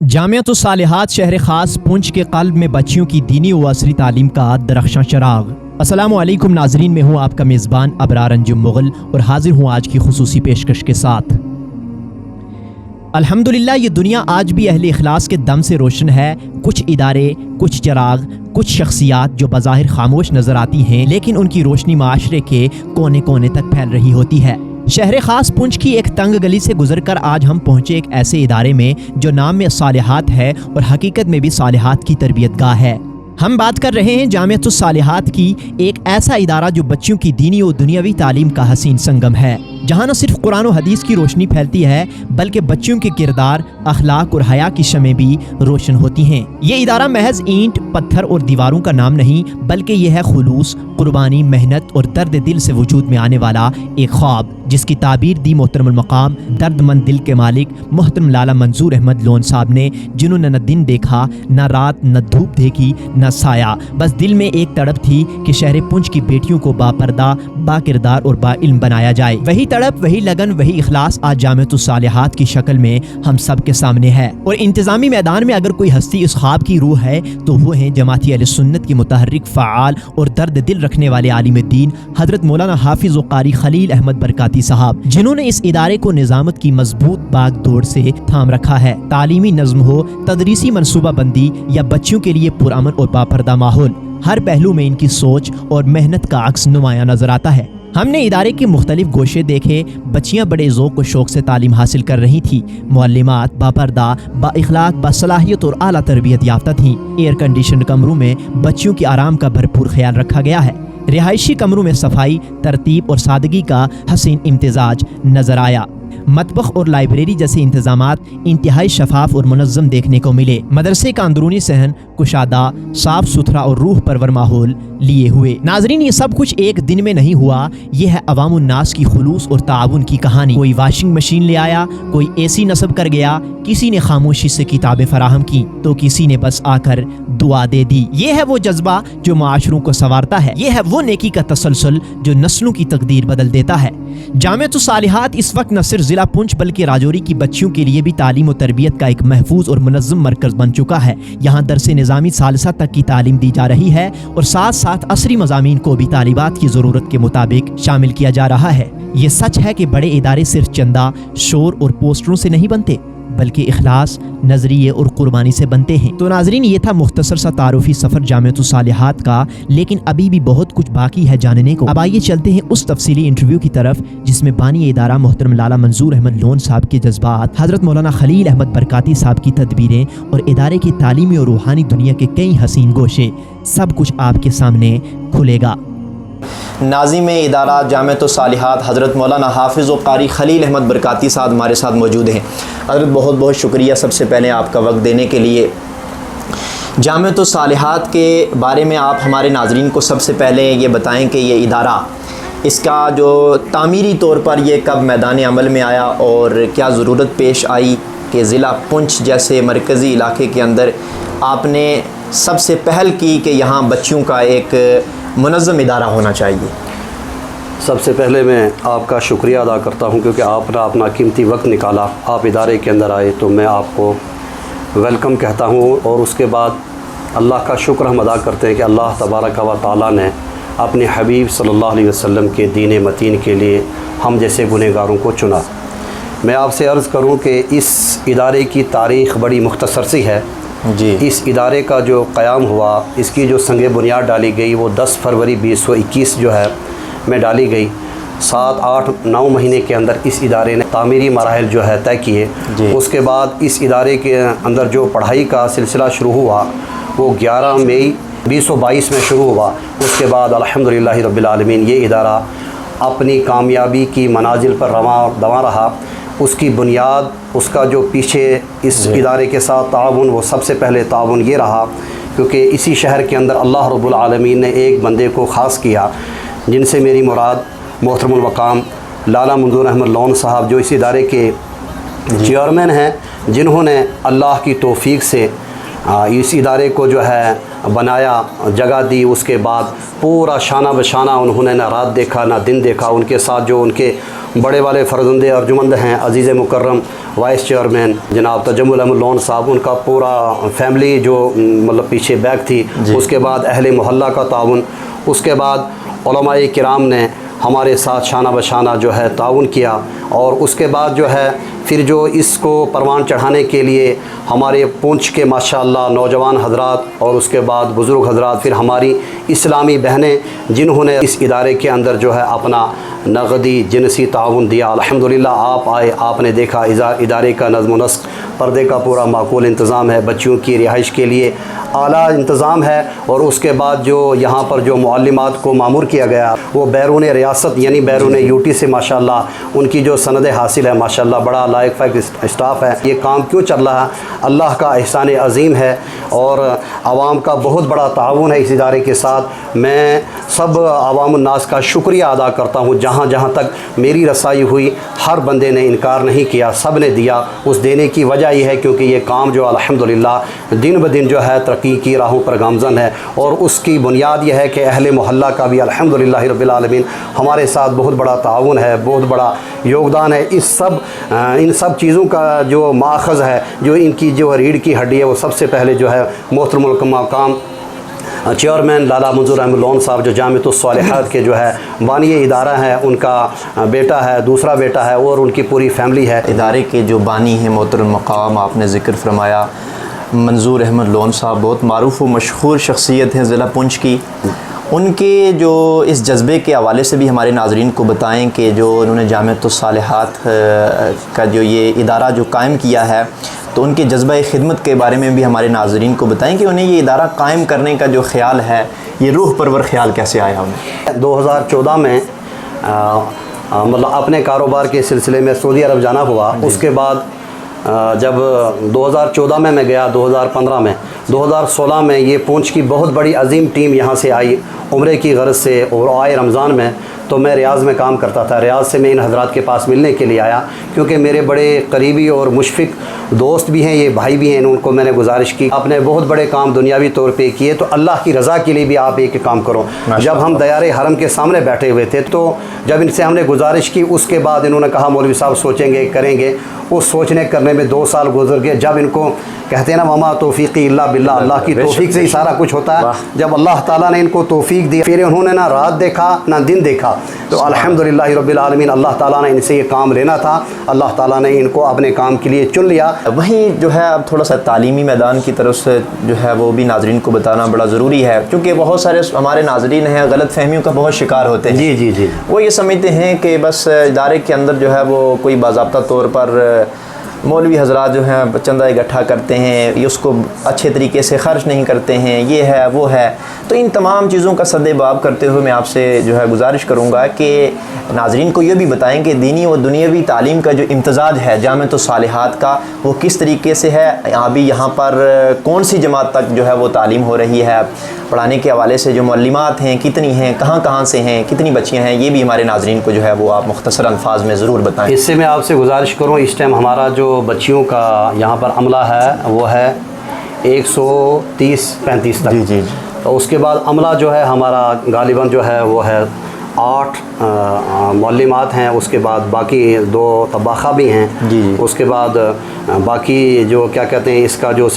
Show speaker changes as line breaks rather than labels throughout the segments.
جامعۃ الصالحات شہر خاص پونچھ کے قلب میں بچیوں کی دینی و عصری تعلیم کا درخشاں چراغ۔ السلام علیکم ناظرین، میں ہوں آپ کا میزبان ابرار انجم مغل اور حاضر ہوں آج کی خصوصی پیشکش کے ساتھ۔ الحمدللہ یہ دنیا آج بھی اہل اخلاص کے دم سے روشن ہے۔ کچھ ادارے، کچھ چراغ، کچھ شخصیات جو بظاہر خاموش نظر آتی ہیں لیکن ان کی روشنی معاشرے کے کونے کونے تک پھیل رہی ہوتی ہے۔ شہر خاص پونچھ کی ایک تنگ گلی سے گزر کر آج ہم پہنچے ایک ایسے ادارے میں جو نام میں صالحات ہے اور حقیقت میں بھی صالحات کی تربیت گاہ ہے۔ ہم بات کر رہے ہیں جامعۃ الصالحات کی، ایک ایسا ادارہ جو بچوں کی دینی و دنیاوی تعلیم کا حسین سنگم ہے، جہاں نہ صرف قرآن و حدیث کی روشنی پھیلتی ہے بلکہ بچوں کے کردار، اخلاق اور حیا کی شمعیں بھی روشن ہوتی ہیں۔ یہ ادارہ محض اینٹ، پتھر اور دیواروں کا نام نہیں بلکہ یہ ہے خلوص، قربانی، محنت اور درد دل سے وجود میں آنے والا ایک خواب، جس کی تعبیر دی محترم المقام درد مند دل کے مالک محترم لالا منظور احمد لون صاحب نے، جنہوں نے نہ دن دیکھا، نہ رات، نہ دھوپ دیکھی، نہ سایہ، بس دل میں ایک تڑپ تھی کہ شہر پونچھ کی بیٹیوں کو با پردہ، با کردار اور با علم بنایا جائے۔ وہی تڑپ، وہی لگن، وہی اخلاص آج جامعۃ الصالحات کی شکل میں ہم سب کے سامنے ہے۔ اور انتظامی میدان میں اگر کوئی ہستی اس خواب کی روح ہے تو وہ ہیں جماعتی اہل سنت کی متحرک، فعال اور درد دل رکھنے والے عالم دین حضرت مولانا حافظ و قاری خلیل احمد برکاتی صاحب، جنہوں نے اس ادارے کو نظامت کی مضبوط باغ دوڑ سے تھام رکھا ہے۔ تعلیمی نظم ہو، تدریسی منصوبہ بندی یا بچوں کے لیے پرامن اور باپردہ ماحول، ہر پہلو میں ان کی سوچ اور محنت کا عکس نمایاں نظر آتا ہے۔ ہم نے ادارے کے مختلف گوشے دیکھے، بچیاں بڑے ذوق و شوق سے تعلیم حاصل کر رہی تھیں، معلمات باپردہ، با اخلاق، با صلاحیت اور اعلیٰ تربیت یافتہ تھیں۔ ایئر کنڈیشنڈ کمروں میں بچیوں کی آرام کا بھرپور خیال رکھا گیا ہے۔ رہائشی کمروں میں صفائی، ترتیب اور سادگی کا حسین امتزاج نظر آیا۔ مطبخ اور لائبریری جیسے انتظامات انتہائی شفاف اور منظم دیکھنے کو ملے۔ مدرسے کا اندرونی صحن کشادہ، صاف ستھرا اور روح پرور ماحول لیے ہوئے۔ ناظرین، یہ سب کچھ ایک دن میں نہیں ہوا، یہ ہے عوام الناس کی خلوص اور تعاون کی کہانی۔ کوئی واشنگ مشین لے آیا، کوئی اے سی نصب کر گیا، کسی نے خاموشی سے کتابیں فراہم کی تو کسی نے بس آ کر دعا دے دی۔ یہ ہے وہ جذبہ جو معاشروں کو سنوارتا ہے، یہ ہے وہ نیکی کا تسلسل جو نسلوں کی تقدیر بدل دیتا ہے۔ جامعۃ الصالحات اس وقت نہ صرف ضلع پونچھ بلکہ راجوری کی بچیوں کے لیے بھی تعلیم و تربیت کا ایک محفوظ اور منظم مرکز بن چکا ہے۔ یہاں درس نظامی ثالثہ تک کی تعلیم دی جا رہی ہے اور ساتھ ساتھ عصری مضامین کو بھی طالبات کی ضرورت کے مطابق شامل کیا جا رہا ہے۔ یہ سچ ہے کہ بڑے ادارے صرف چندہ، شور اور پوسٹروں سے نہیں بنتے بلکہ اخلاص، نظریے اور قربانی سے بنتے ہیں۔ تو ناظرین، یہ تھا مختصر سا تعارفی سفر جامعۃ الصالحات کا، لیکن ابھی بھی بہت کچھ باقی ہے جاننے کو۔ اب آئیے چلتے ہیں اس تفصیلی انٹرویو کی طرف جس میں بانی ادارہ محترم لالا منظور احمد لون صاحب کے جذبات، حضرت مولانا خلیل احمد برکاتی صاحب کی تدبیریں اور ادارے کی تعلیمی اور روحانی دنیا کے کئی حسین گوشے، سب کچھ آپ کے سامنے کھلے گا۔
ناظم ادارہ جامعۃ الصالحات حضرت مولانا حافظ و قاری خلیل احمد برکاتی صاحب ہمارے ساتھ موجود ہیں۔ حضرت بہت بہت شکریہ سب سے پہلے آپ کا وقت دینے کے لیے۔ جامعۃ الصالحات کے بارے میں آپ ہمارے ناظرین کو سب سے پہلے یہ بتائیں کہ یہ ادارہ، اس کا جو تعمیری طور پر یہ کب میدان عمل میں آیا اور کیا ضرورت پیش آئی کہ ضلع پونچھ جیسے مرکزی علاقے کے اندر آپ نے سب سے پہل کی کہ یہاں بچیوں کا ایک منظم ادارہ ہونا چاہیے؟
سب سے پہلے میں آپ کا شکریہ ادا کرتا ہوں کیونکہ آپ نے اپنا قیمتی وقت نکالا، آپ ادارے کے اندر آئے تو میں آپ کو ویلکم کہتا ہوں، اور اس کے بعد اللہ کا شکر ہم ادا کرتے ہیں کہ اللہ تبارک و تعالیٰ نے اپنے حبیب صلی اللہ علیہ وسلم کے دین متین کے لیے ہم جیسے گنہگاروں کو چنا۔ میں آپ سے عرض کروں کہ اس ادارے کی تاریخ بڑی مختصر سی ہے جی۔ اس ادارے کا جو قیام ہوا، اس کی جو سنگ بنیاد ڈالی گئی وہ 10 فروری 2021 جو ہے میں ڈالی گئی۔ 7، 8، 9 مہینے کے اندر اس ادارے نے تعمیری مراحل جو ہے طے کیے جی۔ اس کے بعد اس ادارے کے اندر جو پڑھائی کا سلسلہ شروع ہوا وہ 11 مئی 2022 میں شروع ہوا۔ اس کے بعد الحمدللہ رب العالمین یہ ادارہ اپنی کامیابی کی منازل پر رواں دواں رہا۔ اس کی بنیاد، اس کا جو پیچھے اس ادارے کے ساتھ تعاون، وہ سب سے پہلے تعاون یہ رہا کیونکہ اسی شہر کے اندر اللہ رب العالمین نے ایک بندے کو خاص کیا جن سے میری مراد محترم المقام لالا منظور احمد لون صاحب جو اس ادارے کے چیئرمین ہیں، جنہوں نے اللہ کی توفیق سے اس ادارے کو جو ہے بنایا، جگہ دی۔ اس کے بعد پورا شانہ بشانہ انہوں نے نہ رات دیکھا نہ دن دیکھا، ان کے ساتھ جو ان کے بڑے والے فرزند ارجمند ہیں عزیز مکرم وائس چیئرمین جناب تجمل احمد لون صاحب، ان کا پورا فیملی جو مطلب پیچھے بیک تھی، اس کے بعد اہل محلہ کا تعاون، اس کے بعد علماء کرام نے ہمارے ساتھ شانہ بشانہ جو ہے تعاون کیا، اور اس کے بعد جو ہے پھر جو اس کو پروان چڑھانے کے لیے ہمارے پونچھ کے ماشاءاللہ نوجوان حضرات اور اس کے بعد بزرگ حضرات، پھر ہماری اسلامی بہنیں جنہوں نے اس ادارے کے اندر جو ہے اپنا نقدی جنسی تعاون دیا، الحمدللہ آپ آئے، آپ نے دیکھا ادارے کا نظم و نسق، پردے کا پورا معقول انتظام ہے، بچیوں کی رہائش کے لیے اعلیٰ انتظام ہے، اور اس کے بعد جو یہاں پر جو معلمات کو مامور کیا گیا وہ بیرون ریاست یعنی بیرون یوٹی سے ماشاءاللہ ان کی جو سندیں حاصل ہے، ماشاءاللہ بڑا لائق فائق اسٹاف ہے۔ یہ کام کیوں چل رہا ہے؟ اللہ کا احسان عظیم ہے اور عوام کا بہت بڑا تعاون ہے اس ادارے کے ساتھ۔ میں سب عوام الناس کا شکریہ ادا کرتا ہوں، جہاں جہاں تک میری رسائی ہوئی ہر بندے نے انکار نہیں کیا، سب نے دیا۔ اس دینے کی وجہ یہ ہے کیونکہ یہ کام جو الحمدللہ دن بدن جو ہے ترقی کی راہوں پر گامزن ہے، اور اس کی بنیاد یہ ہے کہ اہل محلہ کا بھی الحمدللہ رب العالمین ہمارے ساتھ بہت بڑا تعاون ہے، بہت بڑا یوگدان ہے۔ ان سب چیزوں کا جو ماخذ ہے، جو ان کی جو ریڑھ کی ہڈی ہے، وہ سب سے پہلے جو ہے محترم المقام چیئرمین لالا منظور احمد لون صاحب جو جامعۃ الصالحات کے جو ہے بانی ادارہ ہیں، ان کا بیٹا ہے، دوسرا بیٹا ہے، اور ان کی پوری فیملی ہے۔
ادارے کے جو بانی ہیں محترم مقام آپ نے ذکر فرمایا منظور احمد لون صاحب، بہت معروف و مشہور شخصیت ہیں ضلع پونچھ کی۔ ان کے جو اس جذبے کے حوالے سے بھی ہمارے ناظرین کو بتائیں کہ جو انہوں نے جامعۃ الصالحات کا جو یہ ادارہ جو قائم کیا ہے، تو ان کے جذبہ خدمت کے بارے میں بھی ہمارے ناظرین کو بتائیں کہ انہیں یہ ادارہ قائم کرنے کا جو خیال ہے، یہ روح پرور خیال کیسے آیا انہیں؟
2014 میں مطلب اپنے کاروبار کے سلسلے میں سعودی عرب جانا ہوا۔ اس کے بعد جب 2014 میں گیا، 2015 میں، 2016 میں یہ پونچھ کی بہت بڑی عظیم ٹیم یہاں سے آئی عمرے کی غرض سے، اور آئے رمضان میں، تو میں ریاض میں کام کرتا تھا، ریاض سے میں ان حضرات کے پاس ملنے کے لیے آیا، کیونکہ میرے بڑے قریبی اور مشفق دوست بھی ہیں، یہ بھائی بھی ہیں، ان کو میں نے گزارش کی آپ نے بہت بڑے کام دنیاوی طور پہ کیے، تو اللہ کی رضا کے لیے بھی آپ ایک کام کرو۔ جب ہم دیار حرم کے سامنے بیٹھے ہوئے تھے، تو جب ان سے ہم نے گزارش کی، اس کے بعد انہوں نے کہا مولوی صاحب سوچیں گے، کریں گے۔ اس سوچنے کرنے میں 2 سال گزر گئے۔ جب ان کو کہتے ہیں نا وما توفیقی الا باللہ، اللہ کی توفیق سے ہی سارا کچھ ہوتا ہے۔ جب اللہ تعالیٰ نے ان کو توفیق دی، پھر انہوں نے نہ رات دیکھا نہ دن دیکھا، تو الحمدللہ رب العالمین اللہ تعالیٰ نے ان سے یہ کام لینا تھا، اللہ تعالیٰ نے ان کو اپنے کام کے لیے چن لیا۔
وہیں جو ہے اب تھوڑا سا تعلیمی میدان کی طرف سے جو ہے وہ بھی ناظرین کو بتانا بڑا ضروری ہے، کیونکہ بہت سارے ہمارے ناظرین ہیں غلط فہمیوں کا بہت شکار ہوتے ہیں۔
جی
وہ یہ سمجھتے ہیں کہ بس ادارے کے اندر جو ہے وہ کوئی باضابطہ طور پر مولوی حضرات جو ہیں چندہ اکٹھا کرتے ہیں، یہ اس کو اچھے طریقے سے خرچ نہیں کرتے ہیں، یہ ہے وہ ہے۔ تو ان تمام چیزوں کا سد باب کرتے ہوئے میں آپ سے جو ہے گزارش کروں گا کہ ناظرین کو یہ بھی بتائیں کہ دینی و دنیاوی تعلیم کا جو امتزاج ہے جامعۃ الصالحات کا، وہ کس طریقے سے ہے، ابھی یہاں پر کون سی جماعت تک جو ہے وہ تعلیم ہو رہی ہے، پڑھانے کے حوالے سے جو معلمات ہیں کتنی ہیں، کہاں سے ہیں، کتنی بچیاں ہیں، یہ بھی ہمارے ناظرین کو جو ہے وہ آپ مختصر الفاظ میں ضرور بتائیں۔
اس سے میں آپ سے گزارش کروں، اس ٹائم ہمارا جو بچیوں کا یہاں پر عملہ ہے وہ ہے 130-135 تک۔
جی
تو اس کے بعد عملہ جو ہے ہمارا غالباً جو ہے وہ ہے 8 معلمات ہیں، اس کے بعد باقی 2 طباخہ بھی ہیں۔ اس کے بعد باقی جو کیا کہتے ہیں اس کا جو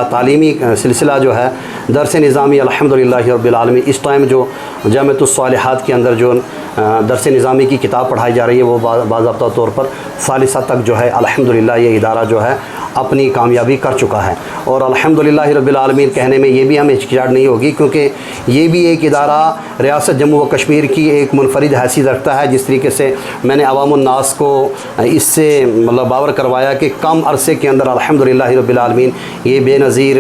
تعلیمی سلسلہ جو ہے درس نظامی الحمدللہ رب العالمین، اس ٹائم جو جامعۃ الصالحات کے اندر جو درس نظامی کی کتاب پڑھائی جا رہی ہے، وہ باضابطہ طور پر ثالثہ تک جو ہے الحمدللہ یہ ادارہ جو ہے اپنی کامیابی کر چکا ہے۔ اور الحمدللہ رب العالمین کہنے میں یہ بھی ہمیں ہچکچاہٹ نہیں ہوگی، کیونکہ یہ بھی ایک ادارہ ریاست جموں و کشمیر کی ایک منفرد حیثیت رکھتا ہے۔ جس طریقے سے میں نے عوام الناس کو اس سے مطلب باور کروایا کہ کم عرصے کے اندر الحمدللہ رب العالمین یہ بے نظیر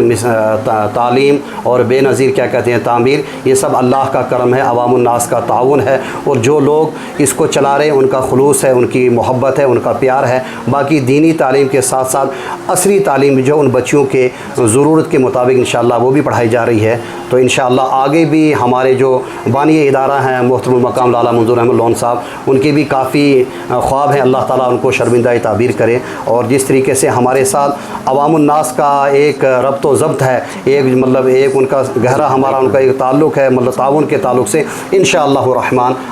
تعلیم اور بے نظیر کیا کہتے ہیں تعمیر، یہ سب اللہ کا کرم ہے، عوام الناس کا تعاون ہے، اور جو لوگ اس کو چلا رہے ہیں ان کا خلوص ہے، ان کی محبت ہے، ان کا پیار ہے۔ باقی دینی تعلیم کے ساتھ ساتھ عصری تعلیم جو ان بچیوں کے ضرورت کے مطابق انشاءاللہ وہ بھی پڑھائی جا رہی ہے۔ تو انشاءاللہ آگے بھی ہمارے جو بانی ادارہ ہیں محترم المقام لالا منظور احمد لون صاحب، ان کے بھی کافی خواب ہیں، اللہ تعالیٰ ان کو شرمندہ تعبیر کرے۔ اور جس طریقے سے ہمارے ساتھ عوام الناس کا ایک ربط و ضبط ہے، ایک ان کا گہرا ہمارا ان کا ایک تعلق ہے، تعاون کے تعلق سے انشاءاللہ الرحمن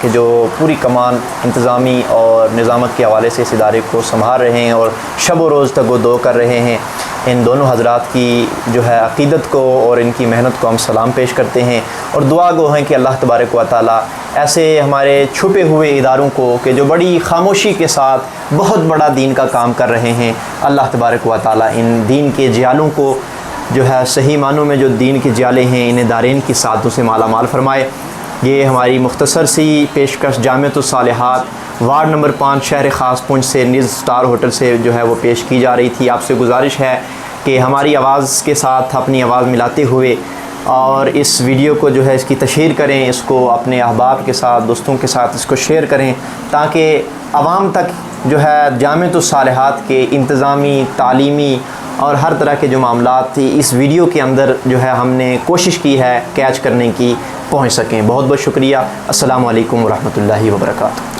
کے جو پوری کمان انتظامی اور نظامت کے حوالے سے اس ادارے کو سنبھال رہے ہیں اور شب و روز تک وہ دعا کر رہے ہیں، ان دونوں حضرات کی جو ہے عقیدت کو اور ان کی محنت کو ہم سلام پیش کرتے ہیں اور دعا گو ہیں کہ اللہ تبارک و تعالیٰ ایسے ہمارے چھپے ہوئے اداروں کو کہ جو بڑی خاموشی کے ساتھ بہت بڑا دین کا کام کر رہے ہیں، اللہ تبارک و تعالیٰ ان دین کے جیالوں کو جو ہے صحیح معنوں میں جو دین کے جالے ہیں انہیں دارین کی سعادتوں سے مالا مال فرمائے۔ یہ ہماری مختصر سی پیشکش جامعۃ الصالحات وارڈ نمبر 5 شہر خاص پونچھ سے نیز اسٹار ہوٹل سے جو ہے وہ پیش کی جا رہی تھی۔ آپ سے گزارش ہے کہ ہماری آواز کے ساتھ اپنی آواز ملاتے ہوئے اور اس ویڈیو کو جو ہے اس کی تشہیر کریں، اس کو اپنے احباب کے ساتھ دوستوں کے ساتھ اس کو شیئر کریں تاکہ عوام تک جو ہے جامعۃ الصالحات کے انتظامی، تعلیمی اور ہر طرح کے جو معاملات تھی اس ویڈیو کے اندر جو ہے ہم نے کوشش کی ہے کیچ کرنے کی، پہنچ سکیں۔ بہت بہت شکریہ۔ السلام علیکم ورحمۃ اللہ وبرکاتہ۔